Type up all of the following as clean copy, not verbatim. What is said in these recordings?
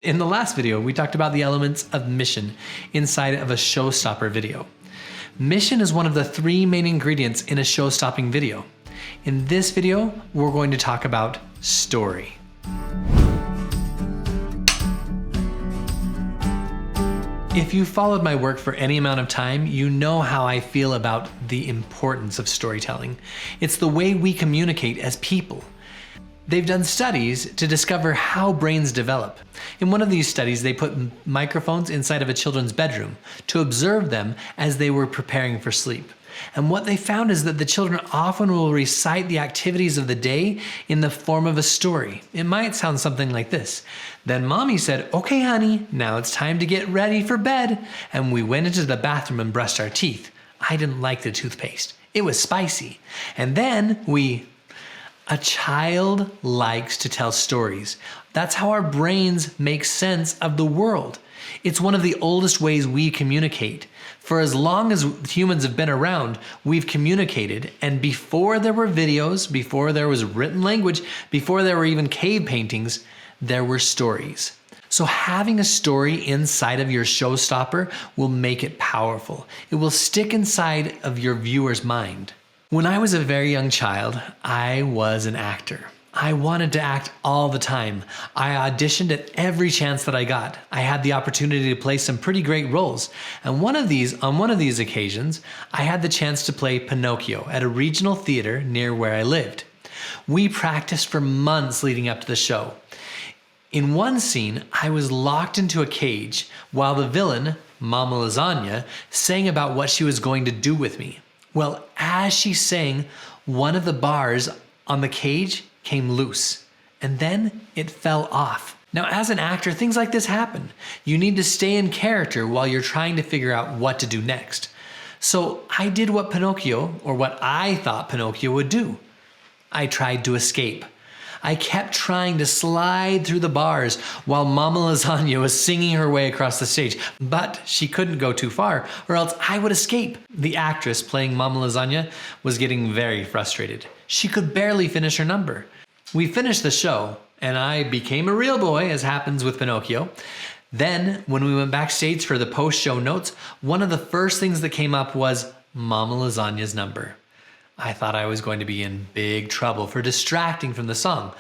In the last video, we talked about the elements of mission inside of a showstopper video. Mission is one of the 3 main ingredients in a show-stopping video. In this video, we're going to talk about story. If you've followed my work for any amount of time, you know how I feel about the importance of storytelling. It's the way we communicate as people. They've done studies to discover how brains develop. In one of these studies, they put microphones inside of a children's bedroom to observe them as they were preparing for sleep. And what they found is that the children often will recite the activities of the day in the form of a story. It might sound something like this. Then mommy said, "Okay, honey, now it's time to get ready for bed." And we went into the bathroom and brushed our teeth. I didn't like the toothpaste. It was spicy. And then a child likes to tell stories. That's how our brains make sense of the world. It's one of the oldest ways we communicate. For as long as humans have been around, we've communicated, and before there were videos, before there was written language, before there were even cave paintings, there were stories. So having a story inside of your showstopper will make it powerful. It will stick inside of your viewer's mind. When I was a very young child, I was an actor. I wanted to act all the time. I auditioned at every chance that I got. I had the opportunity to play some pretty great roles. And on one of these occasions, I had the chance to play Pinocchio at a regional theater near where I lived. We practiced for months leading up to the show. In one scene, I was locked into a cage while the villain, Mama Lasagna, sang about what she was going to do with me. Well, as she sang, one of the bars on the cage came loose, and then it fell off. Now, as an actor, things like this happen. You need to stay in character while you're trying to figure out what to do next. So I did what I thought Pinocchio would do. I tried to escape. I kept trying to slide through the bars while Mama Lasagna was singing her way across the stage, but she couldn't go too far or else I would escape. The actress playing Mama Lasagna was getting very frustrated. She could barely finish her number. We finished the show and I became a real boy, as happens with Pinocchio. Then when we went backstage for the post-show notes, one of the first things that came up was Mama Lasagna's number. I thought I was going to be in big trouble for distracting from the song,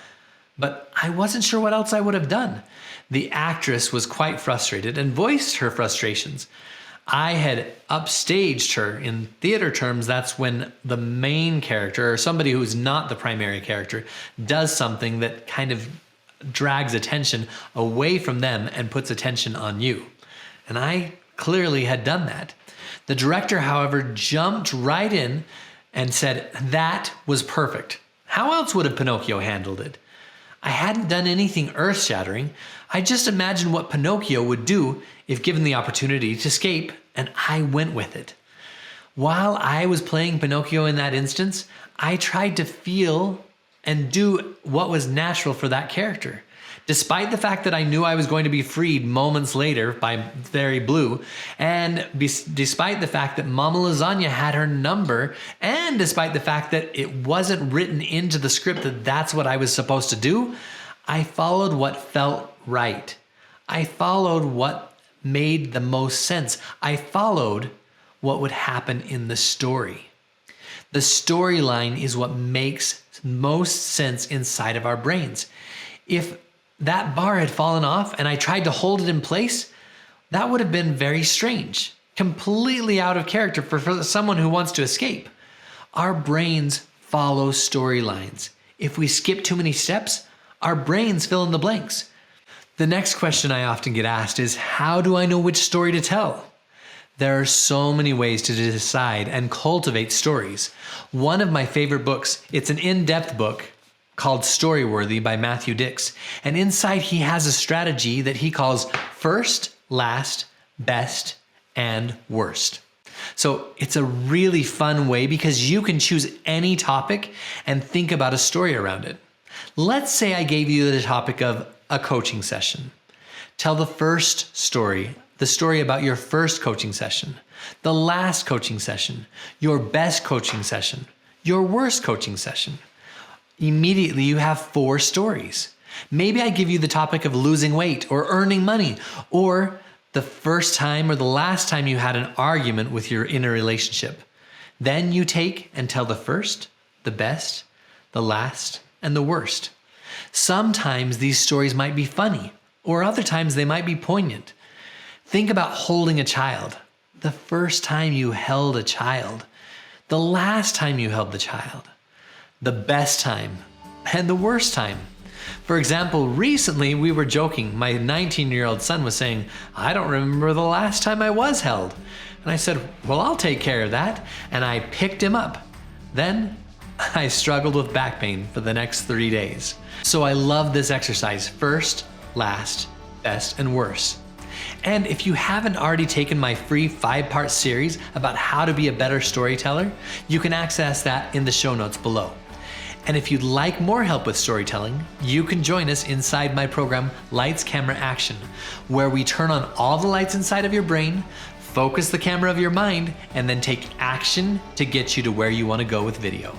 but I wasn't sure what else I would have done. The actress was quite frustrated and voiced her frustrations. I had upstaged her. In theater terms, that's when the main character, or somebody who's not the primary character, does something that kind of drags attention away from them and puts attention on you. And I clearly had done that. The director, however, jumped right in and said, "That was perfect." How else would have Pinocchio handled it? I hadn't done anything earth-shattering. I just imagined what Pinocchio would do if given the opportunity to escape, and I went with it. While I was playing Pinocchio in that instance, I tried to feel and do what was natural for that character. Despite the fact that I knew I was going to be freed moments later by Fairy Blue, and despite the fact that Mama Lasagna had her number, and despite the fact that it wasn't written into the script that that's what I was supposed to do, I followed what felt right. I followed what made the most sense. I followed what would happen in the story. The storyline is what makes most sense inside of our brains. If that bar had fallen off and I tried to hold it in place, that would have been very strange, completely out of character for someone who wants to escape. Our brains follow storylines. If we skip too many steps, our brains fill in the blanks. The next question I often get asked is, how do I know which story to tell? There are so many ways to decide and cultivate stories. One of my favorite books, it's an in-depth book, called Storyworthy by Matthew Dix. And inside he has a strategy that he calls first, last, best, and worst. So it's a really fun way because you can choose any topic and think about a story around it. Let's say I gave you the topic of a coaching session. Tell the first story, the story about your first coaching session, the last coaching session, your best coaching session, your worst coaching session. Immediately you have 4 stories. Maybe I give you the topic of losing weight or earning money, or the first time or the last time you had an argument with your inner relationship. Then you take and tell the first, the best, the last, and the worst. Sometimes these stories might be funny, or other times they might be poignant. Think about holding a child. The first time you held a child, the last time you held the child, the best time, and the worst time. For example, recently we were joking. My 19-year-old son was saying, "I don't remember the last time I was held." And I said, "Well, I'll take care of that." And I picked him up. Then I struggled with back pain for the next 3 days. So I love this exercise: first, last, best, and worst. And if you haven't already taken my free 5-part series about how to be a better storyteller, you can access that in the show notes below. And if you'd like more help with storytelling, you can join us inside my program, Lights, Camera, Action, where we turn on all the lights inside of your brain, focus the camera of your mind, and then take action to get you to where you want to go with video.